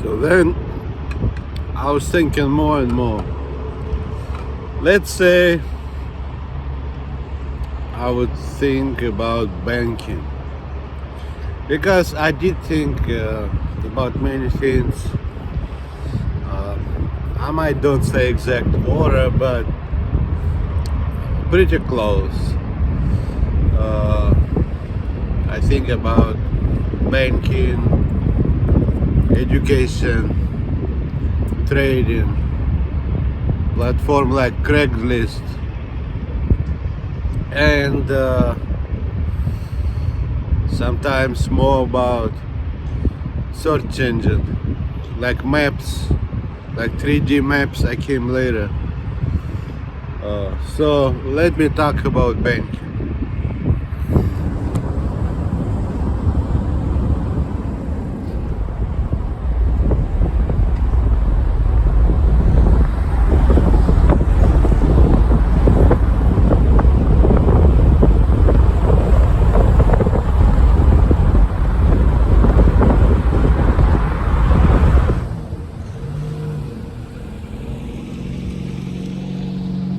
So then I was thinking more and more. Let's say I would think about banking, because I did think about many things. I might don't say exact order, but pretty close. I think about banking, education, trading, platform like Craigslist, and sometimes more about search engine like maps, like 3D maps. I came later. So let me talk about banking.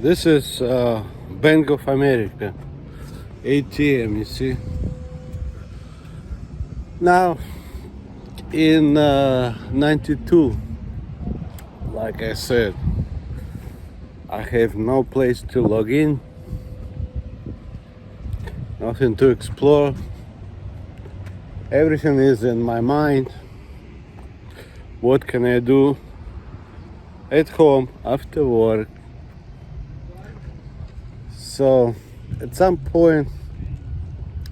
This is Bank of America ATM, you see. Now, in 92, like I said, I have no place to log in, nothing to explore. Everything is in my mind. What can I do at home after work? So at some point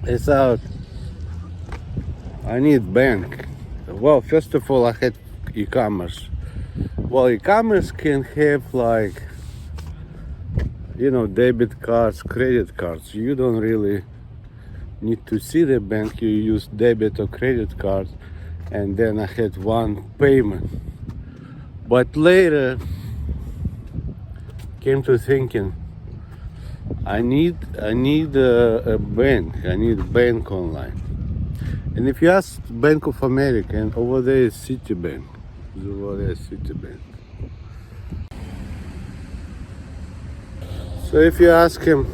I thought I need bank. Well, first of all, I had e-commerce. Well, e-commerce can have like, debit cards, credit cards. You don't really need to see the bank. You use debit or credit cards. And then I had one payment. But later came to thinking, I need a bank. I need bank online. And if you ask Bank of America, and over there is Citibank. Over there is Citibank. So if you ask him,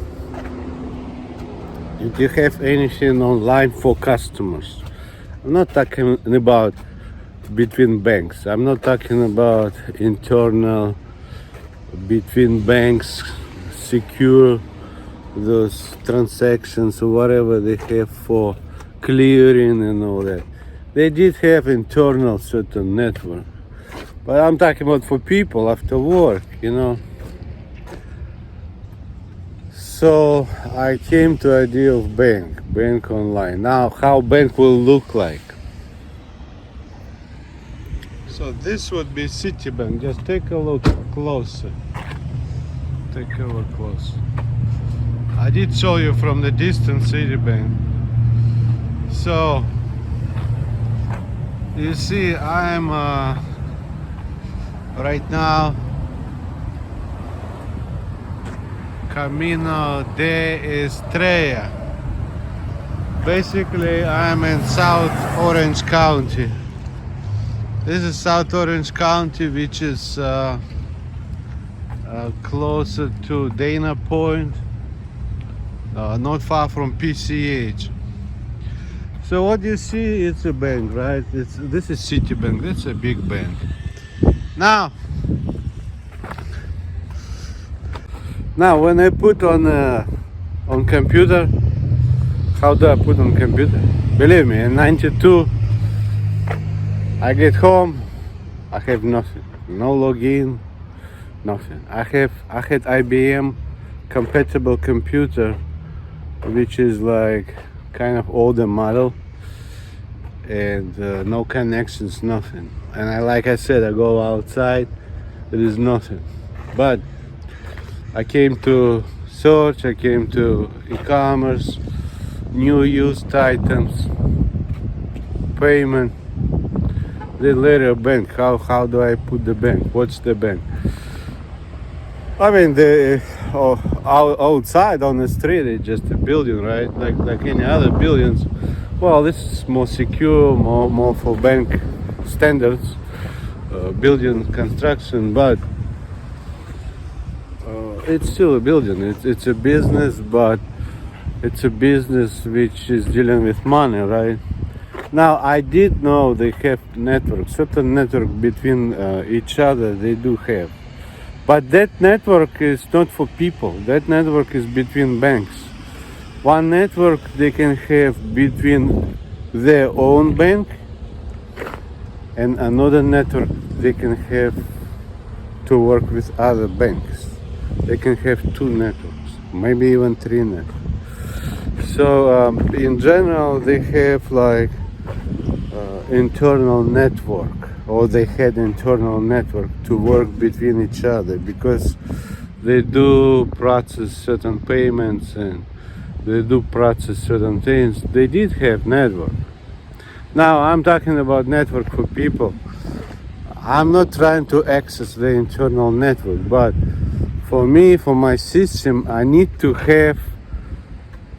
if you have anything online for customers, I'm not talking about between banks. I'm not talking about internal between banks, secure those transactions or whatever they have for clearing and all that. They did have internal certain network, but I'm talking about for people after work, So I came to idea of bank online. Now, how bank will look like? So this would be Citibank. Just take a look closer. Take a look closer. I did show you from the distance Citibank. So you see, I'm right now Camino de Estrella. Basically, I'm in South Orange County. This is South Orange County, which is closer to Dana Point, not far from PCH. So what you see, it's a bank, right? This is Citibank. It's a big bank. Now when I put on computer, how do I put on computer? Believe me, in 92, I get home, I have nothing, no login, nothing. I had IBM compatible computer, which is like kind of older model, and no connections, nothing. And like I said, I go outside, there is nothing. But I came to search, I came to e-commerce, new used items, payment. Then later bank. How do I put the bank? What's the bank? I mean, outside on the street, it's just a building, right? Like any other buildings. Well, this is more secure, more for bank standards. building construction, but it's still a building. It's a business, but it's a business which is dealing with money, right? Now, I did know they have network, certain network between each other they do have. But that network is not for people. That network is between banks. One network they can have between their own bank, and another network they can have to work with other banks. They can have two networks, maybe even three networks. So in general they have like internal network, or they had internal network to work between each other, because they do process certain payments and they do process certain things. They did have network. Now I'm talking about network for people. I'm not trying to access the internal network, but for me, for my system, I need to have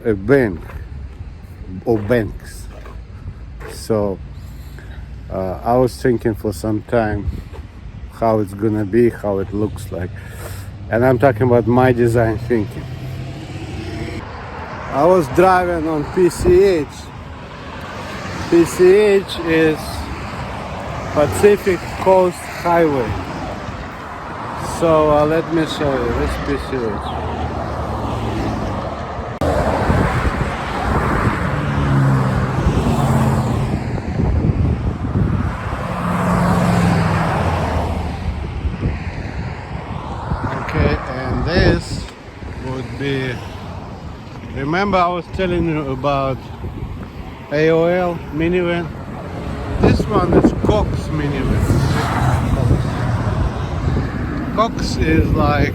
a bank or banks. So I was thinking for some time how it's gonna be, how it looks like, and I'm talking about my design thinking. I was driving on PCH. PCH is Pacific Coast Highway. So let me show you this PCH. Okay, and this would be, remember I was telling you about AOL minivan? This one is Cox minivan. Cox is like,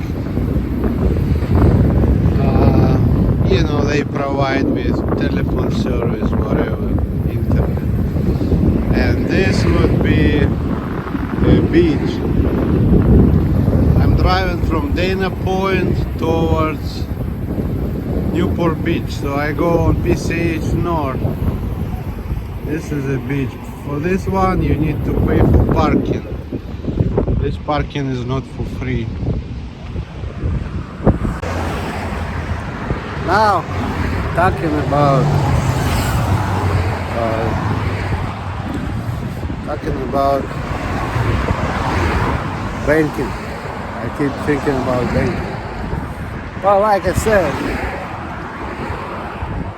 you know, they provide with telephone service, whatever, internet. And this would be a beach. I'm driving from Dana Point towards Newport Beach, so I go on PCH North. This is a beach. For this one you need to pay for parking. This parking is not for free. Now, talking about banking. I keep thinking about banking. Well, like I said,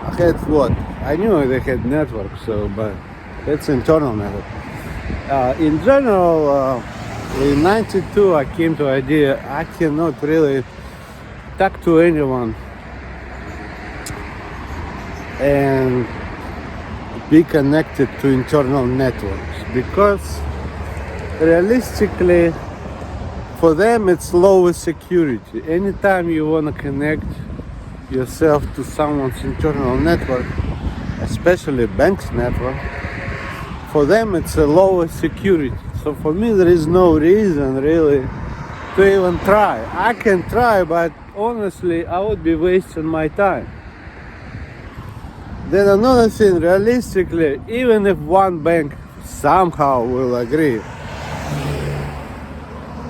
I had what? I knew they had network, so, but that's internal network. In general, in '92 I came to idea I cannot really talk to anyone and be connected to internal networks, because realistically for them it's lower security. Anytime you want to connect yourself to someone's internal network, especially bank's network, for them it's a lower security. So for me there is no reason really to even try. I can try, but honestly I would be wasting my time. Then another thing, realistically, even if one bank somehow will agree,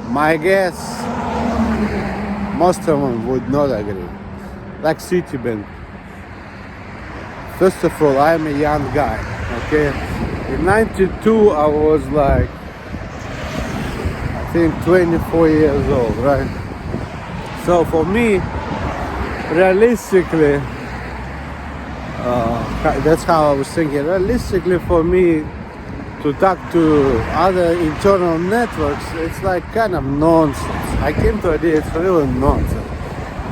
my guess most of them would not agree. Like Citibank. First of all, I'm a young guy, okay? In '92 I was like, I think 24 years old, right? So for me, realistically, that's how I was thinking. Realistically for me to talk to other internal networks, it's like kind of nonsense. I came to the idea it's really nonsense.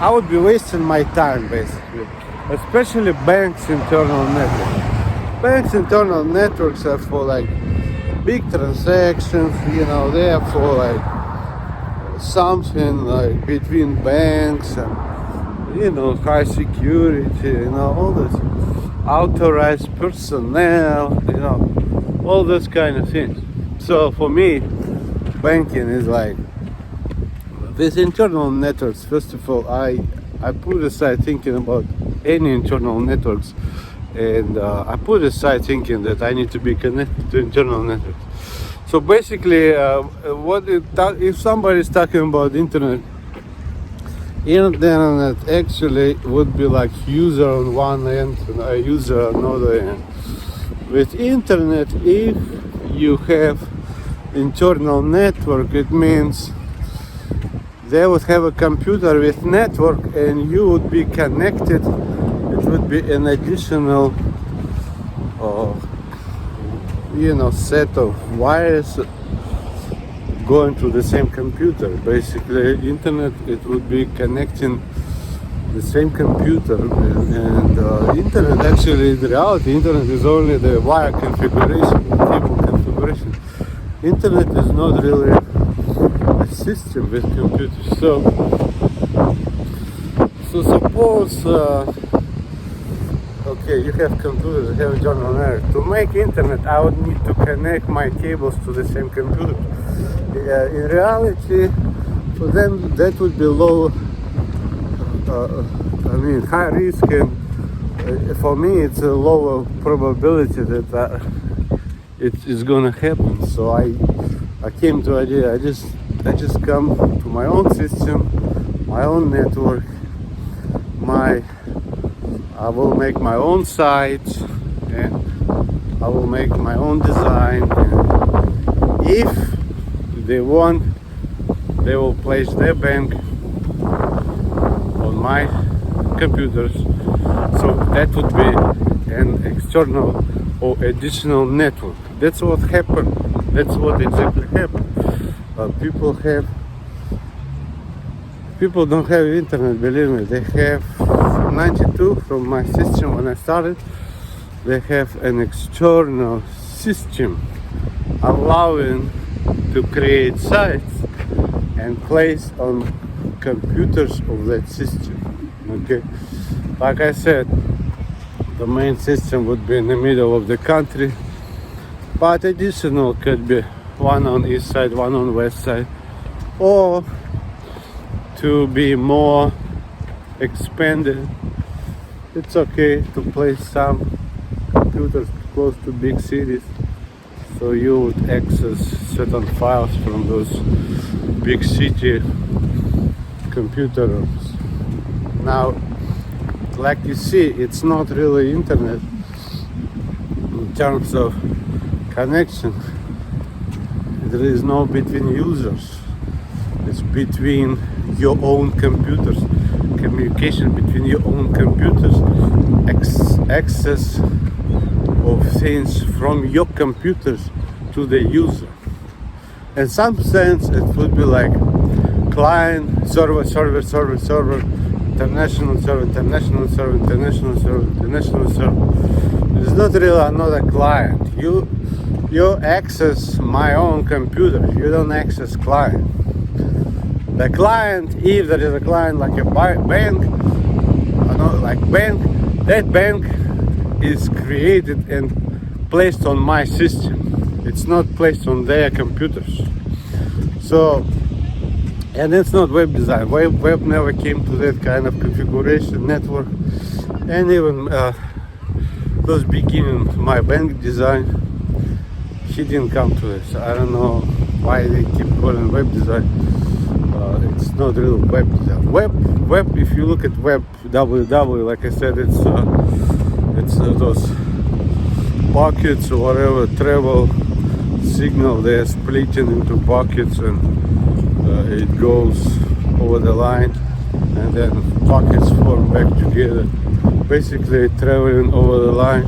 I would be wasting my time basically. Especially banks' internal networks. Banks' internal networks are for like big transactions, you know, they are for like something like between banks and, you know, high security, you know, all this authorized personnel, you know, all those kind of things. So for me, banking is like these internal networks. First of all, I put aside thinking about any internal networks, and I put aside thinking that I need to be connected to internal networks. So basically, if somebody is talking about internet actually would be like user on one end and a user on another end. With internet, if you have internal network, it means they would have a computer with network and you would be connected. It would be an additional set of wires going to the same computer. Basically, internet, it would be connecting the same computer, and internet, actually, in reality, internet is only the wire configuration, the cable configuration. Internet is not really a system with computers. So suppose okay, you have computers, you have a journal on Earth. To make internet, I would need to connect my cables to the same computer. In reality, for them, that would be low, high risk, and for me, it's a lower probability that it is gonna happen. So I came to idea. I just come to my own system, my own network. I will make my own site, and I will make my own design. And if they want, they will place their bank on my computers. So that would be an external or additional network. That's what happened. That's what exactly happened. People don't have internet, believe me. They have 92 from my system when I started. They have an external system allowing to create sites and place on computers of that system. Okay, like I said, the main system would be in the middle of the country, but additional could be one on east side, one on west side, or to be more expanded, it's okay to place some computers close to big cities, so you would access certain files from those big city computer rooms. Now, like you see, it's not really internet in terms of connection. There is no between users. It's between your own computers, communication between your own computers, access of things from your computers to the user. In some sense, it would be like client, server, international server, international server, international server, international server. It's not really another client. You access my own computer. You don't access client. The client, if there is a client like a bank, that bank is created and placed on my system. It's not placed on their computers. So, and it's not web design. Web never came to that kind of configuration network. And even those beginning my bank design, he didn't come to this. I don't know why they keep calling web design. It's not real web design. Web. If you look at web, www, like I said, it's those pockets or whatever travel signal. They're splitting into pockets, and it goes over the line, and then pockets form back together. Basically, traveling over the line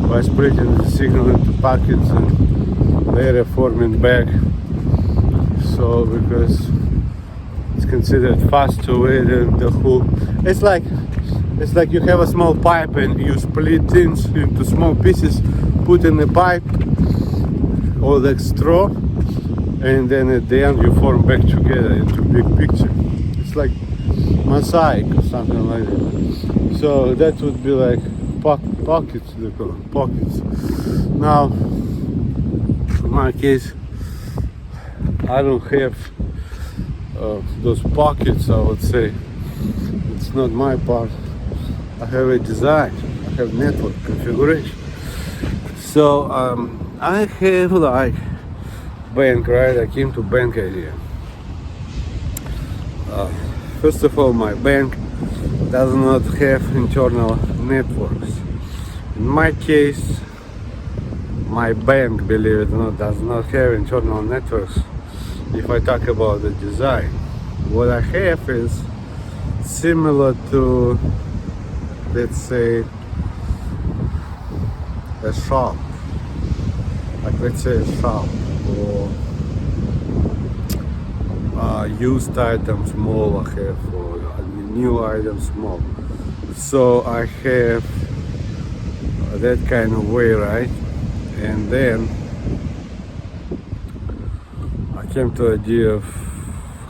by splitting the signal into pockets and later forming back. So because it's considered faster way than the whole. It's like you have a small pipe and you split things into small pieces, put in the pipe or the straw, and then at the end you form back together into big picture. It's like mosaic or something like that. So that would be like pockets, they call them pockets. Now, in my case, I don't have those pockets, I would say. It's not my part. I have a design, I have network configuration. So I have like bank, right? I came to bank idea. First of all, my bank does not have internal networks. In my case, my bank, believe it or not, does not have internal networks. If I talk about the design, what I have is similar to, let's say, a shop. Like, let's say a shop, or used items mall I have, or new items mall. So I have that kind of way, right? And then I came to the idea of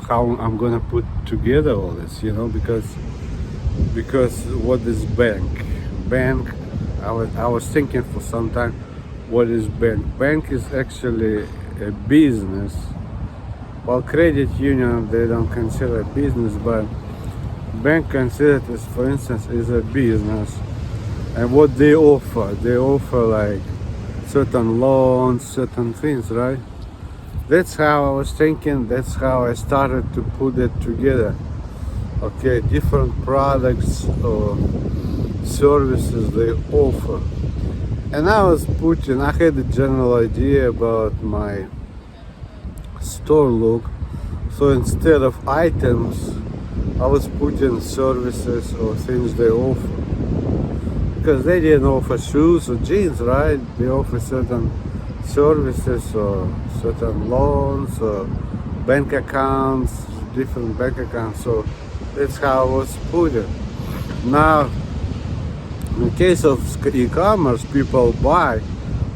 how I'm gonna put together all this, because what is bank? Bank, I was thinking for some time, what is bank? Bank is actually a business. Well, credit union, they don't consider business, but bank considered as, for instance, is a business. And what they offer like certain loans, certain things, right? That's how I was thinking, that's how I started to put it together. Okay, different products or services they offer. And I had a general idea about my store look. So instead of items, I was putting services or things they offer. Because they didn't offer shoes or jeans, right? They offer certain services or certain loans or bank accounts, different bank accounts. So that's how I was putting. Now, in case of e-commerce, people buy,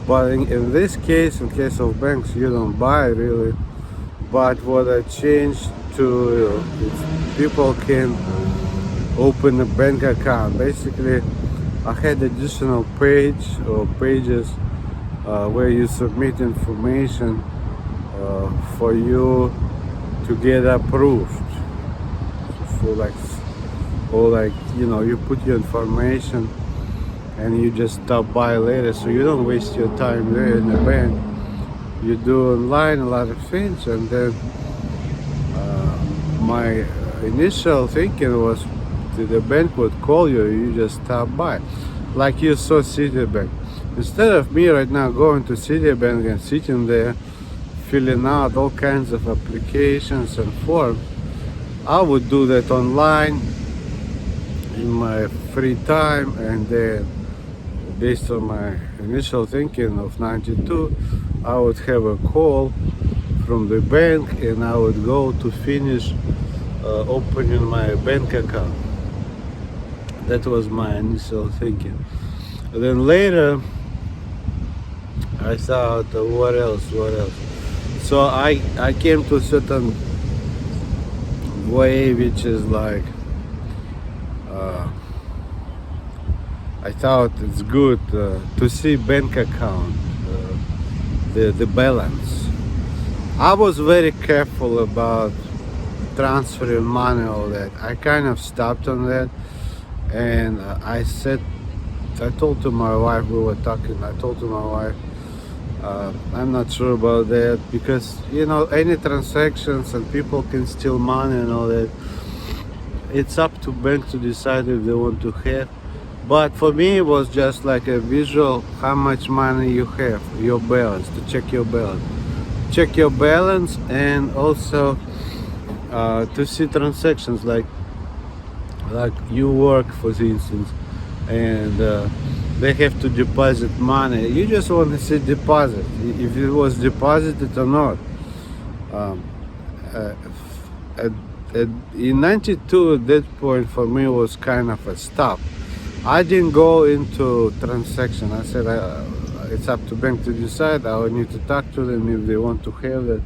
but in this case, in case of banks, you don't buy really. But what I changed to is people can open a bank account. Basically, I had additional page or pages where you submit information for you to get approved. For you put your information and you just stop by later, so you don't waste your time there in the bank. You do online a lot of things, and then my initial thinking was the bank would call you, you just stop by. Like you saw Citibank. Instead of me right now going to Citibank and sitting there filling out all kinds of applications and forms, I would do that online in my free time, and then based on my initial thinking of 92, I would have a call from the bank and I would go to finish opening my bank account. That was my initial thinking. And then later I thought, what else? So I came to a certain way, which is like, I thought it's good to see bank account, the balance. I was very careful about transferring money, all that. I kind of stopped on that, and I told to my wife, we were talking, I told to my wife, I'm not sure about that, because any transactions and people can steal money and all that. It's up to bank to decide if they want to have. But for me, it was just like a visual, how much money you have, your balance, to check your balance. Check your balance, and also to see transactions, like you work, for instance, and they have to deposit money. You just want to see deposit, if it was deposited or not. In 92, at that point for me was kind of a stop. I didn't go into transaction. I said it's up to bank to decide. I would need to talk to them if they want to have that.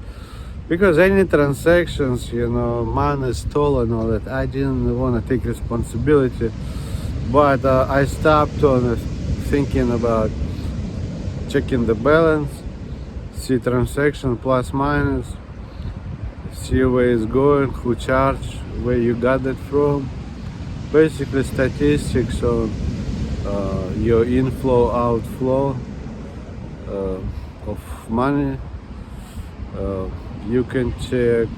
Because any transactions, money stolen, all that, I didn't want to take responsibility. But I stopped on thinking about checking the balance, see transaction plus minus, see where it's going, who charged, where you got it from. Basically statistics on your inflow, outflow of money. You can check.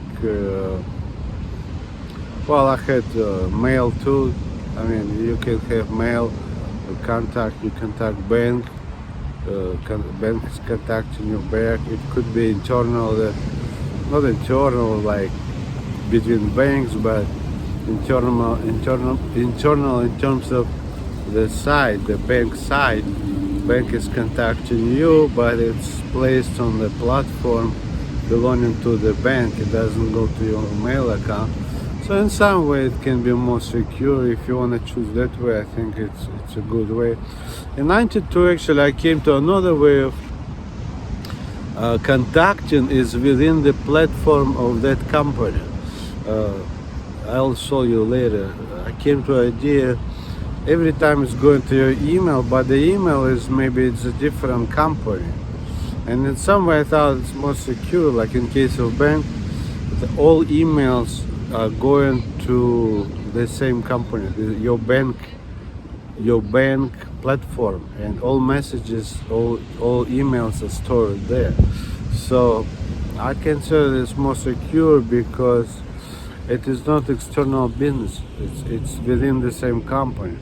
Well, I had mail too. I mean, you can have mail, contact. You contact bank. Bank is contacting you back. It could be internal, not internal like between banks, but internal in terms of the side, the bank side. Bank is contacting you, but it's placed on the platform belonging to the bank. It doesn't go to your mail account. So in some way it can be more secure. If you want to choose that way, I think it's a good way. In 92 actually I came to another way of contacting is within the platform of that company. I'll show you later. I came to an idea every time it's going to your email, but the email is maybe it's a different company. And in some way I thought it's more secure, like in case of bank, all emails are going to the same company, your bank platform, and all messages, all emails are stored there. So I consider this more secure because it is not external business. It's within the same company.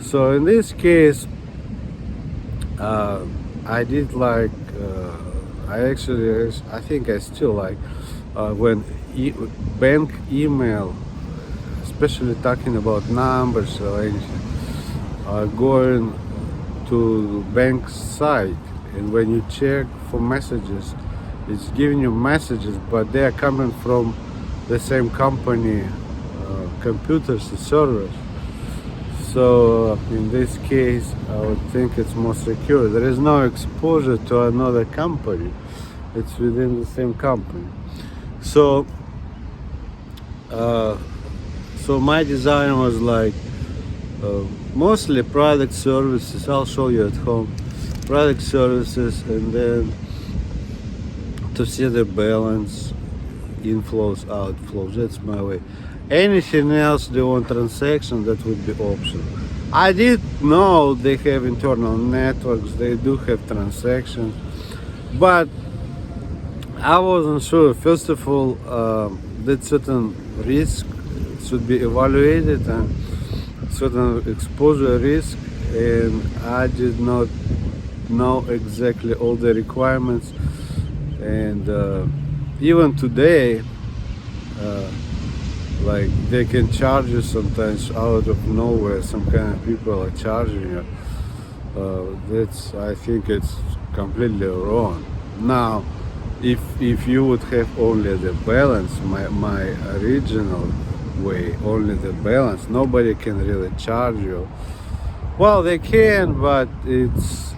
So in this case, I did like I think I still like when bank email, especially talking about numbers or anything, are going to bank site, and when you check for messages, it's giving you messages, but they are coming from the same company computers and servers. So in this case, I would think it's more secure. There is no exposure to another company. It's within the same company. So my design was like mostly product services. I'll show you at home. Product services, and then to see the balance, inflows, outflows. That's my way. Anything else they want transaction, that would be optional. I did know they have internal networks, they do have transactions, but I wasn't sure. First of all, that certain risk should be evaluated and certain exposure risk, and I did not know exactly all the requirements. And even today, like they can charge you sometimes out of nowhere. Some kind of people are charging you. I think it's completely wrong. Now, if you would have only the balance, my original way, only the balance, nobody can really charge you. Well, they can, but it's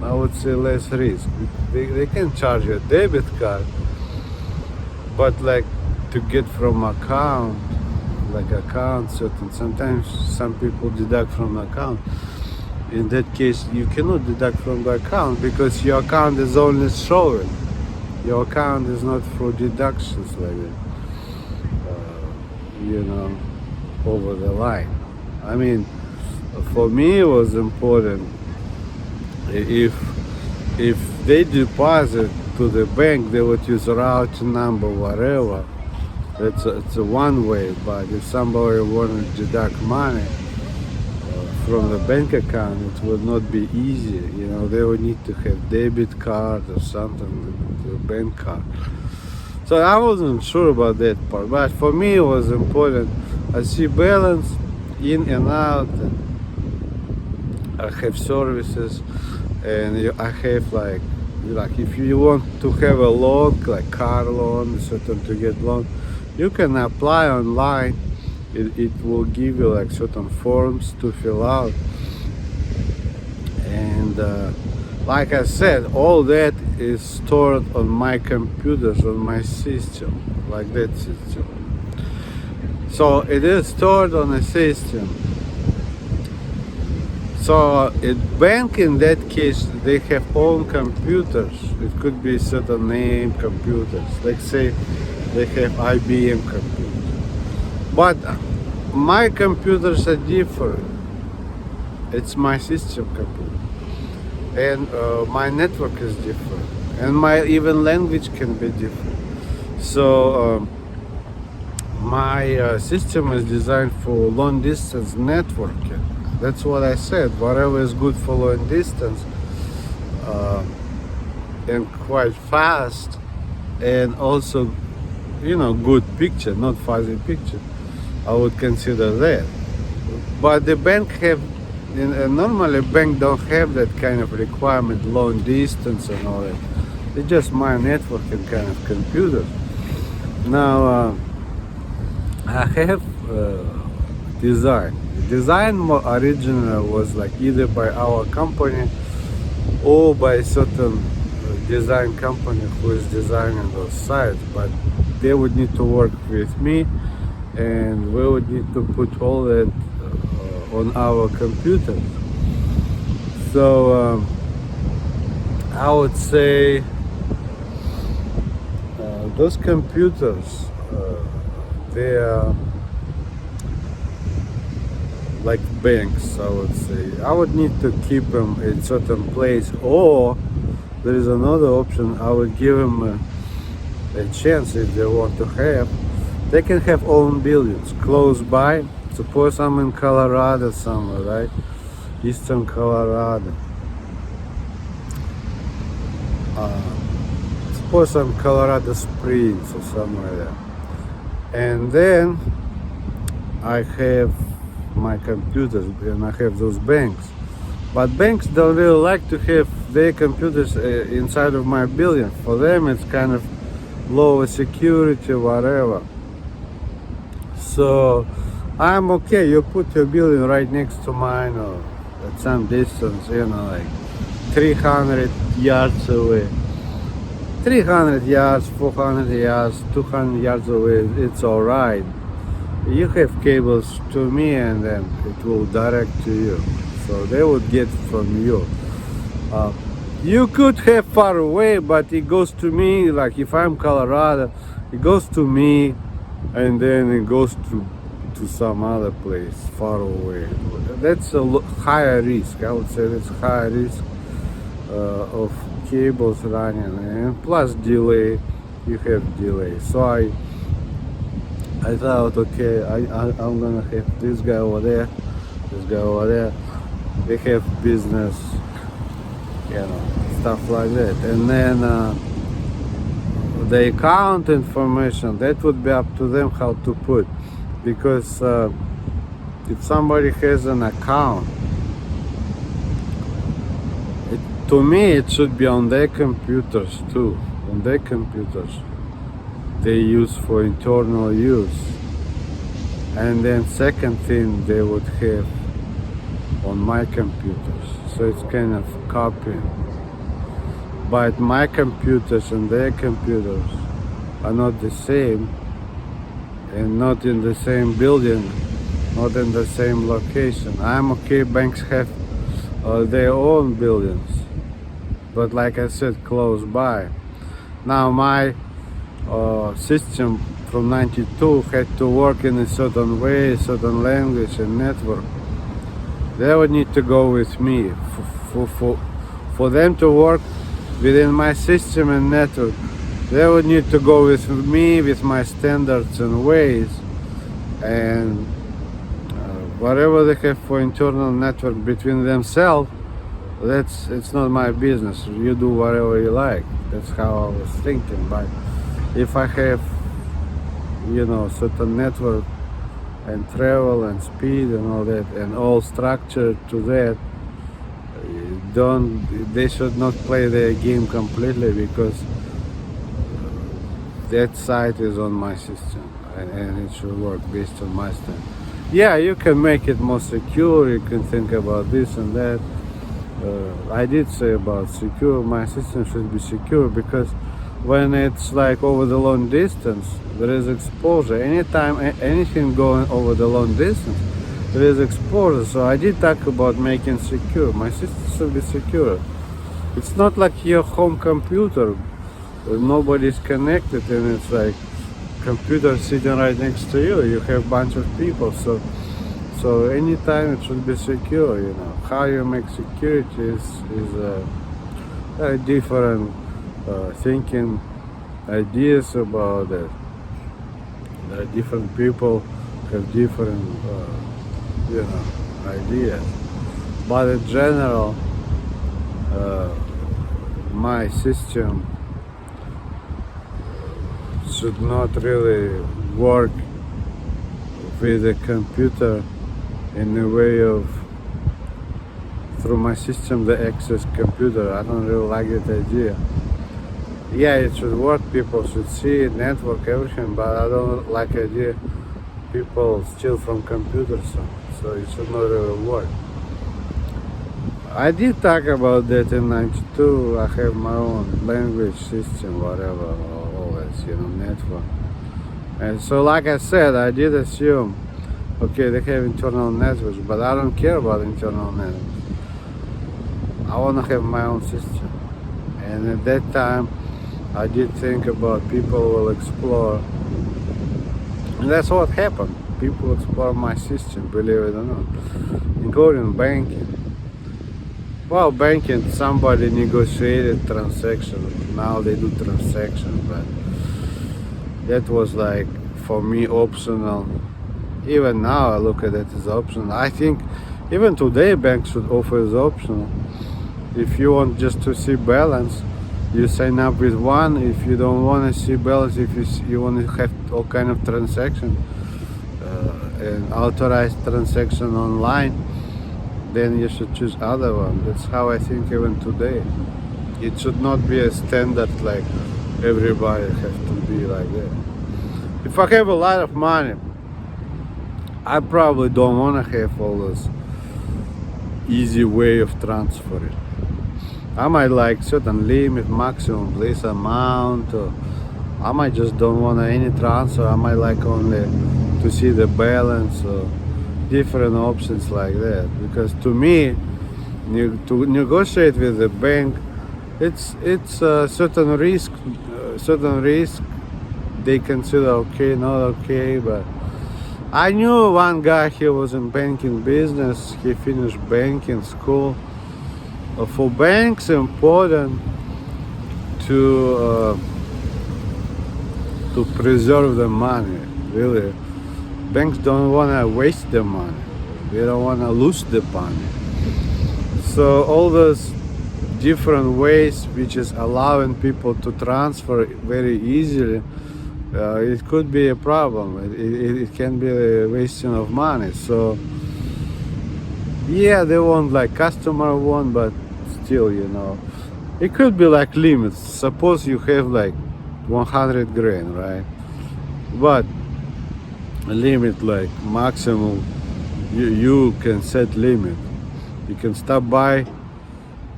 I would say less risk. They can charge you a debit card, but like to get from account, like account certain, sometimes some people deduct from account. In that case, you cannot deduct from the account because your account is only showing. Your account is not for deductions like that, over the line. I mean, for me it was important if they deposit to the bank, they would use route number, whatever. It's a one way, but if somebody wanted to deduct money from the bank account, it would not be easy. They would need to have debit card or something, the bank card. So I wasn't sure about that part, but for me it was important. I see balance in and out, and I have services, and I have like if you want to have a loan, like car loan, certain to get loan, you can apply online. It will give you like certain forms to fill out, and like I said, all that is stored on my computers, on my system, like that system. So it is stored on a system. So at bank, in that case, they have own computers. It could be certain name computers. Like say they have IBM computers. But my computers are different. It's my system computer. And my network is different. and my even language can be different. So my system is designed for long distance networking. That's what I said. Whatever is good for long distance uh, and quite fast, and also, good picture, not fuzzy picture, I would consider that. But the bank have, normally bank don't have that kind of requirement, long distance and all that. It's just my networking kind of computers. Now I have design. The design original was like either by our company or by certain design company who is designing those sites, but they would need to work with me, and we would need to put all that on our computers. So I would say those computers, they are like banks, I would say. I would need to keep them in certain place, or there is another option. I would give them a chance if they want to have. They can have own buildings close by. Suppose I'm in Colorado somewhere, right? Eastern Colorado. Suppose I'm Colorado Springs or somewhere there. And then I have my computers and I have those banks. But banks don't really like to have their computers inside of my building. For them it's kind of lower security, whatever. So I'm okay, you put your building right next to mine or at some distance, like 300 yards away. 300 yards, 400 yards, 200 yards away, it's alright. You have cables to me and then it will direct to you. So they would get from you. You could have far away, but it goes to me, like if I'm Colorado, it goes to me and then it goes to some other place far away. That's a higher risk. I would say that's higher risk of cables running, and plus delay. You have delay. So I thought, okay, I'm gonna have this guy over there, this guy over there. They have business, stuff like that. And then the account information, that would be up to them how to put. Because if somebody has an account, to me it should be on their computers too. On their computers they use for internal use. And then second thing they would have on my computers. So it's kind of copying. But my computers and their computers are not the same, and not in the same building, not in the same location. I'm okay, banks have their own buildings, but like I said, close by. Now my system from 92 had to work in a certain way, certain language and network. They would need to go with me. For them to work within my system and network, they would need to go with me, with my standards and ways. And whatever they have for internal network between themselves, it's not my business. You do whatever you like. That's how I was thinking. But if I have, certain network and travel and speed and all that, and all structured to that, they should not play their game completely, because that site is on my system and it should work based on my standard. Yeah, you can make it more secure, you can think about this and that. I did say about secure, my system should be secure, because when it's like over the long distance, there is exposure. Anytime anything going over the long distance, there is exposure. So I did talk about making secure. My system should be secure. It's not like your home computer, nobody's connected, and it's like computer sitting right next to you. You have a bunch of people, so anytime it should be secure. How you make security is very different thinking ideas about it. There are different people have different, ideas. But in general, my system should not really work with a computer in a way of through my system the access computer. I don't really like that idea. Yeah, it should work, people should see it, network, everything, but I don't like the idea people steal from computers, so it should not really work. I did talk about that in '92. I have my own language system, whatever, all this, network. And so, like I said, I did assume, okay, they have internal networks, but I don't care about internal networks. I want to have my own system. And at that time, I did think about people will explore. And that's what happened. People explore my system, believe it or not, including banking. Well, banking, somebody negotiated transaction. Now they do transactions, but that was like, for me, optional. Even now, I look at it as optional. I think even today, banks should offer as optional. If you want just to see balance, you sign up with one. If you don't want to see balance, if you want to have all kind of transaction and authorized transaction online, then you should choose other one. That's how I think even today. It should not be a standard like everybody has to be like that. If I have a lot of money, I probably don't want to have all this easy way of transferring. I might like certain limit, maximum, place amount, or I might just don't want any transfer. I might like only to see the balance or different options like that. Because to me, to negotiate with the bank, it's a certain risk. They consider okay, not okay. But I knew one guy. He was in banking business. He finished banking school. For banks, important to preserve the money. Really, banks don't want to waste the money. They don't want to lose the money. So all those different ways, which is allowing people to transfer very easily, it could be a problem. It can be a wasting of money. So yeah, they want like customer one, but still, it could be like limits. Suppose you have like 100 grand, right? But a limit like maximum, you can set limit. You can stop by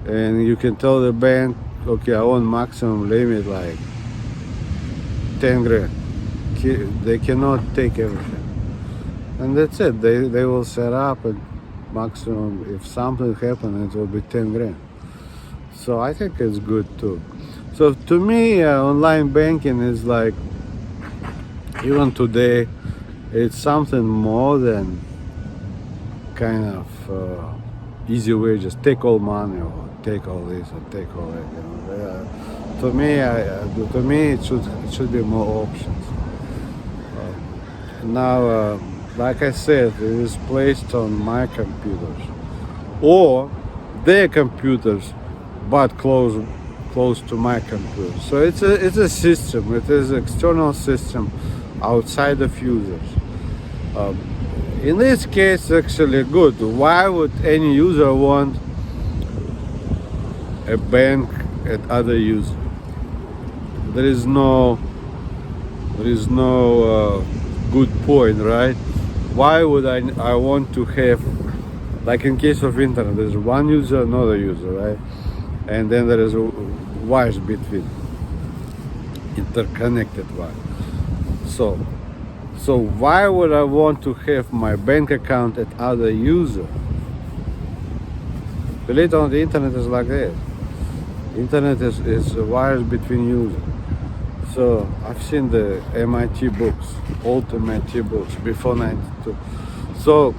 and you can tell the bank, okay, I want maximum limit like 10 grand. They cannot take everything. And that's it. They will set up and maximum, if something happens, it will be 10 grand. So I think it's good too. So to me, online banking is like, even today, it's something more than kind of easy way, just take all money or take all this or take all that. To me, it should be more options. Now, like I said, it is placed on my computers or their computers, but close to my computer. So it's a system. It is an external system outside of users. In this case, actually good. Why would any user want a bank at other user? There is no good point, right? Why would I want to have, like in case of internet, there's one user, another user, right? And then there is wires between, interconnected wires. So why would I want to have my bank account at other user? Believe it or not, the internet is like that. Internet is wires between users. So I've seen the MIT books, old MIT books before '92. So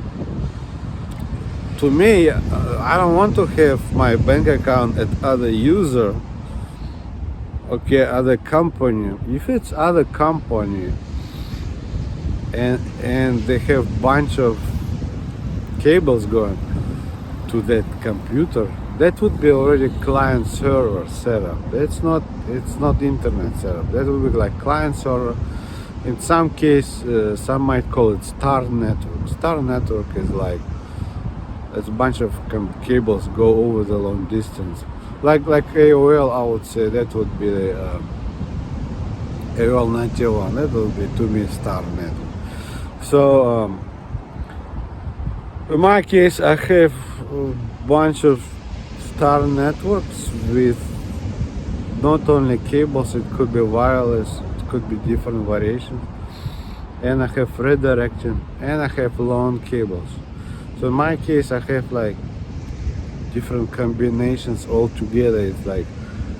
to me, I don't want to have my bank account at other user okay, other company, if it's other company and they have bunch of cables going to that computer, that would be already client server setup. It's not internet setup. That would be like client server. In some case, some might call it star network. Star network is like it's a bunch of cables go over the long distance. Like AOL, I would say that would be the AOL 91. That would be to me star network. So in my case, I have a bunch of star networks with not only cables, it could be wireless, it could be different variations, and I have redirection, and I have long cables. So in my case, I have like different combinations all together. It's like,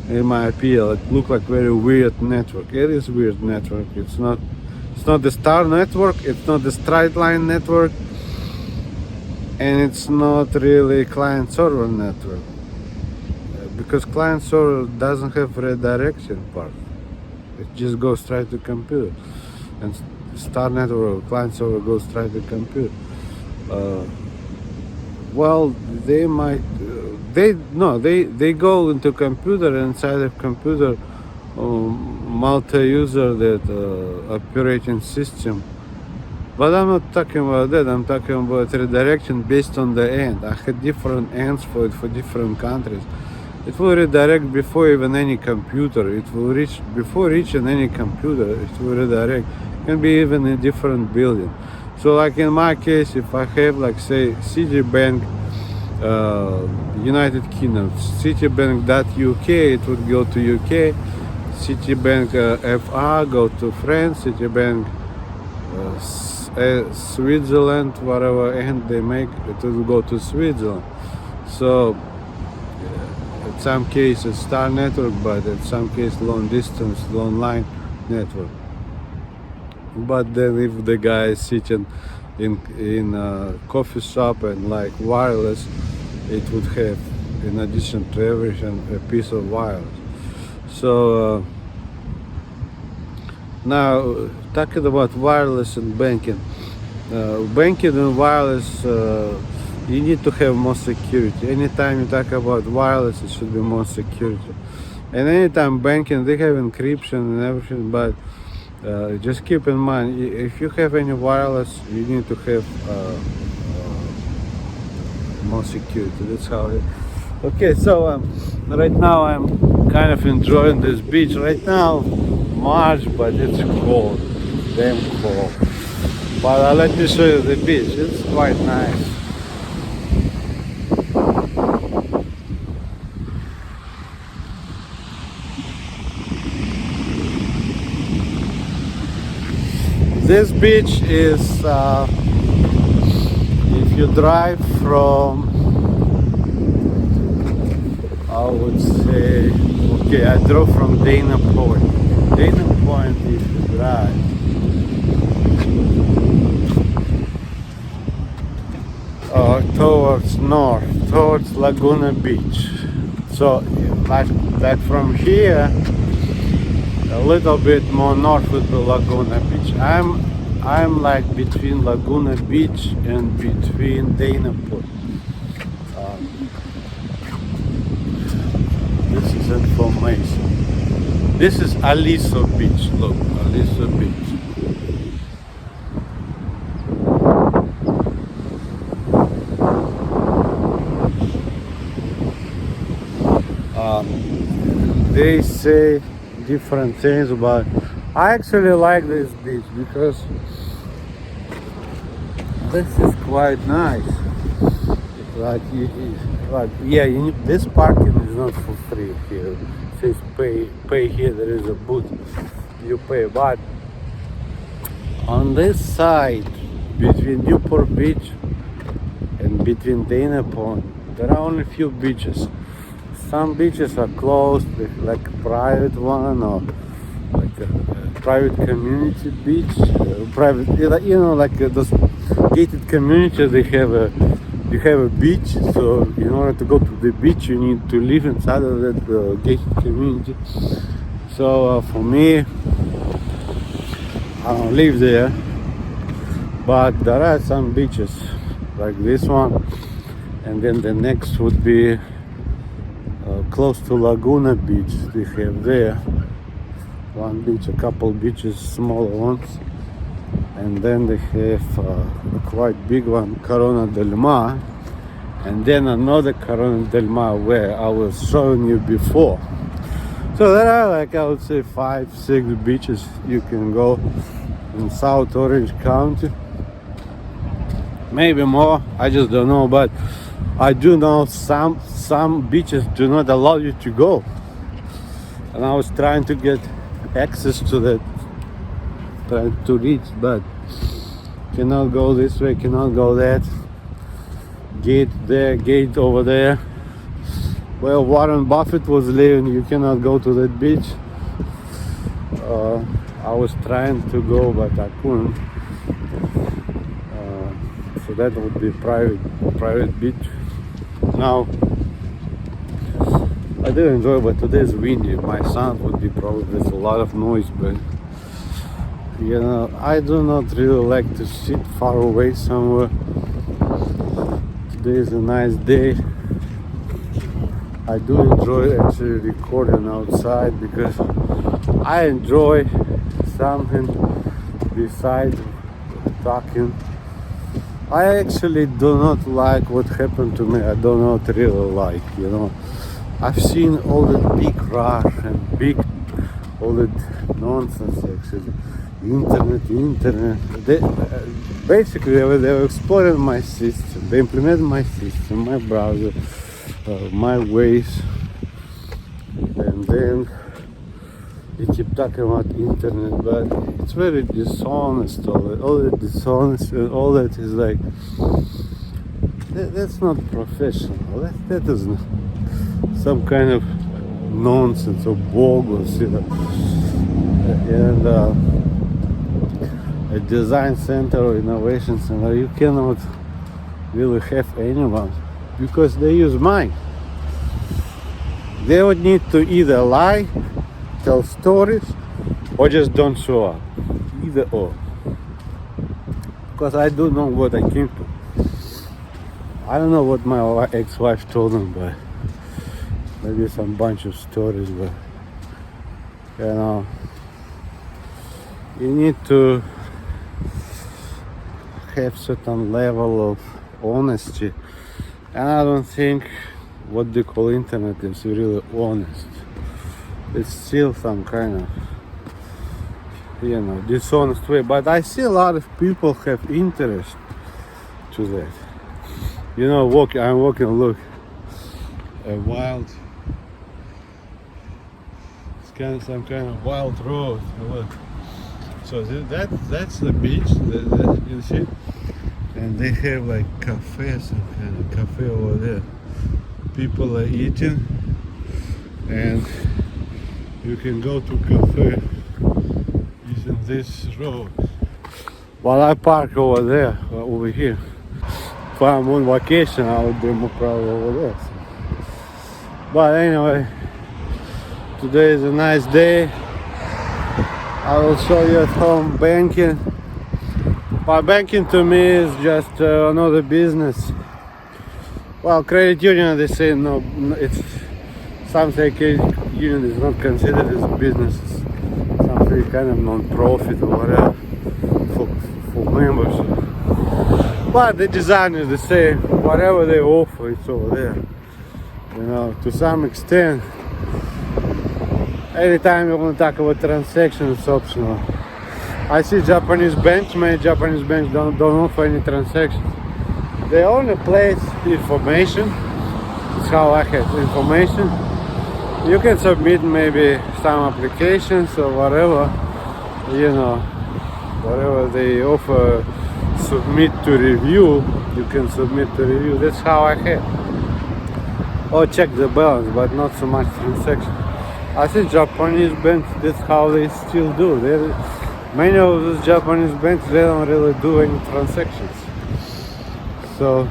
in my opinion, it look like very weird network. It is weird network. It's not the star network, it's not the straight line network, and it's not really client server network, because client server doesn't have redirection part. It just goes straight to computer, and star network client server goes straight to computer. Well, they might they go into computer, inside of computer multi-user that operating system. But I'm not talking about that. I'm talking about redirection based on the end. I had different ends for it for different countries. It will redirect before even any computer. It will reach before reaching any computer. It will redirect. It can be even in different building. So like in my case, if I have like say Citibank, United Kingdom, Citibank.uk, it would go to UK. Citibank FR go to France. Citibank Switzerland, whatever end they make, it will go to Switzerland. So in some cases star network, but in some cases long distance, long line network. But then if the guy is sitting in a coffee shop and like wireless, it would have, in addition to everything, a piece of wireless. So now talking about wireless and banking. Banking and wireless, you need to have more security. Anytime you talk about wireless, it should be more security. And anytime banking, they have encryption and everything, but just keep in mind, if you have any wireless, you need to have more security. That's how it. Okay, so right now I'm kind of enjoying this beach. Right now, March, but it's cold, damn cold. But let me show you the beach. It's quite nice. This beach is, if you drive from, I would say, okay, I drove from Dana Point. Dana Point, if you drive, towards north, towards Laguna Beach. So, like from here, a little bit more north would be Laguna Beach. I'm like between Laguna Beach and between Dana Point. This is information. This is Aliso Beach. Look, Aliso Beach. They say different things, but I actually like this beach because this is quite nice. Like, this parking is not for free here. It says pay here. There is a booth. You pay, but on this side between Newport Beach and between Dana Point, there are only few beaches. Some beaches are closed, like a private one or like a private community beach. Private, like those gated communities. You have a beach. So in order to go to the beach, you need to live inside of that gated community. So for me, I don't live there, but there are some beaches like this one, and then the next would be close to Laguna Beach. They have there one beach, a couple beaches, smaller ones, and then they have a quite big one, Corona del Mar, and then another Corona del Mar where I was showing you before. So there are, like, I would say 5-6 beaches you can go in South Orange County. Maybe more, I just don't know, but I do know some beaches do not allow you to go. And I was trying to get access to that, trying to reach, but cannot go this way, cannot go that. Gate there, gate over there. Where Warren Buffett was living, you cannot go to that beach. I was trying to go, but I couldn't. So that would be private beach. Now, I do enjoy, but today is windy. My sound would be probably, there's a lot of noise, but you know, I do not really like to sit far away somewhere. Today is a nice day. I do enjoy actually recording outside because I enjoy something besides talking. I actually do not like what happened to me. I do not really like, you know. I've seen all the big rush and all that nonsense actually. Internet. Basically, they were exploiting my system. They implemented my system, my browser, my ways, and then they keep talking about internet, but it's very dishonest. All that dishonest and all that is like that's not professional. That is some kind of nonsense or bogus, you know. And a design center or innovation center, you cannot really have anyone because they use mine. They would need to either lie, tell stories, or just don't show up. Either or. Because I do know what I came to. I don't know what my ex-wife told them, but maybe some bunch of stories, but you know, you need to have certain level of honesty, and I don't think what they call internet is really honest. It's still some kind of, you know, dishonest way, but I see a lot of people have interest to that. You know, I'm walking, look, a wild, it's kind of some kind of wild road, look. So that's the beach, you see? And they have like cafes, some kind of cafe over there. People are eating, and you can go to cafe using this road. While I park over there, over here. If I'm on vacation, I would be more probably over there. So. But anyway, today is a nice day. I will show you at home banking. But banking to me is just another business. Well, credit union, they say no, it's something credit union is not considered as a business. It's something kind of non-profit or whatever for members. But the design is the same. Whatever they offer, it's over there. You know, to some extent. Anytime you want to talk about transactions, it's optional. I see Japanese banks, many Japanese banks don't offer any transactions. They only place information. That's how I have information. You can submit maybe some applications or whatever, you know, whatever they offer, submit to review, you can submit to review. That's how I have. Or check the balance, but not so much transaction. I think Japanese banks, that's how they still do. Many of those Japanese banks, they don't really do any transactions. So,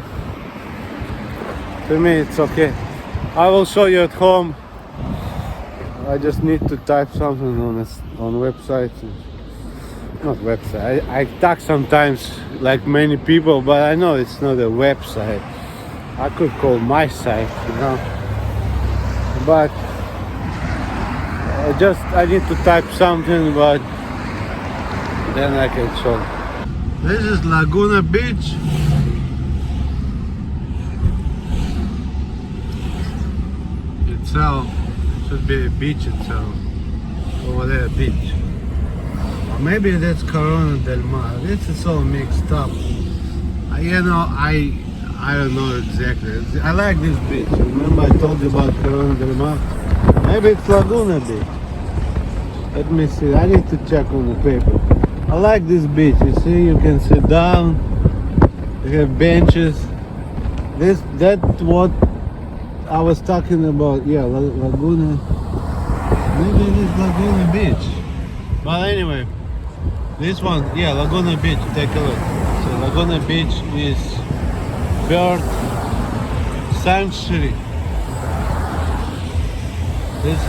to me, it's okay. I will show you at home I just need to type something on website. Not website. I talk sometimes like many people, but I know it's not a website. I could call my site, you know. But I need to type something, but then I can show. This is Laguna Beach. Itself should be a beach itself. Over there, beach. Or maybe that's Corona del Mar. This is all mixed up. You know, I don't know exactly. I like this beach. Remember I told you about Corona del Mar? Maybe it's Laguna Beach. Let me see. I need to check on the paper. I like this beach. You see, you can sit down. You have benches. That's what I was talking about. Yeah, Laguna. Maybe it is Laguna Beach. But anyway, this one, yeah, Laguna Beach. Take a look. So Laguna Beach is bird sanctuary. This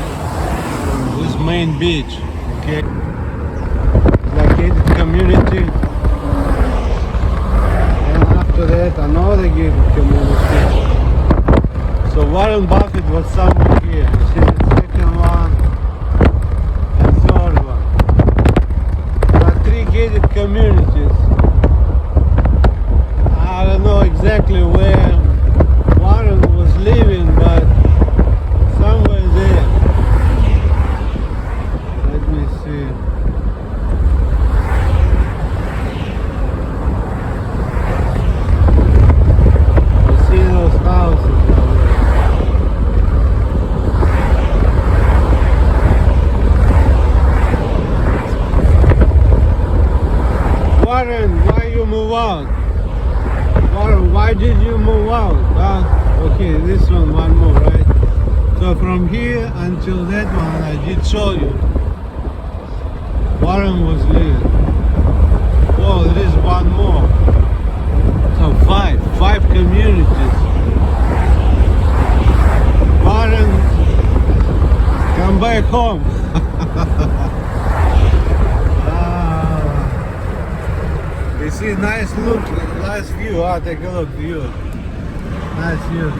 main beach, okay, gated community, and after that another gated community. So Warren Buffett was somewhere here. You see the second one and third one. There are 3 gated communities. I don't know exactly where Warren was living, but somewhere there. Let me see. You see those houses over there? Warren, why you move out? Warren, why did you move out? Okay, this one more, right? So from here until that one, I did show you. Warren was living. Oh, there is one more. So five communities. Warren, come back home. You see, nice look, nice view. Take a look, view. Nice view.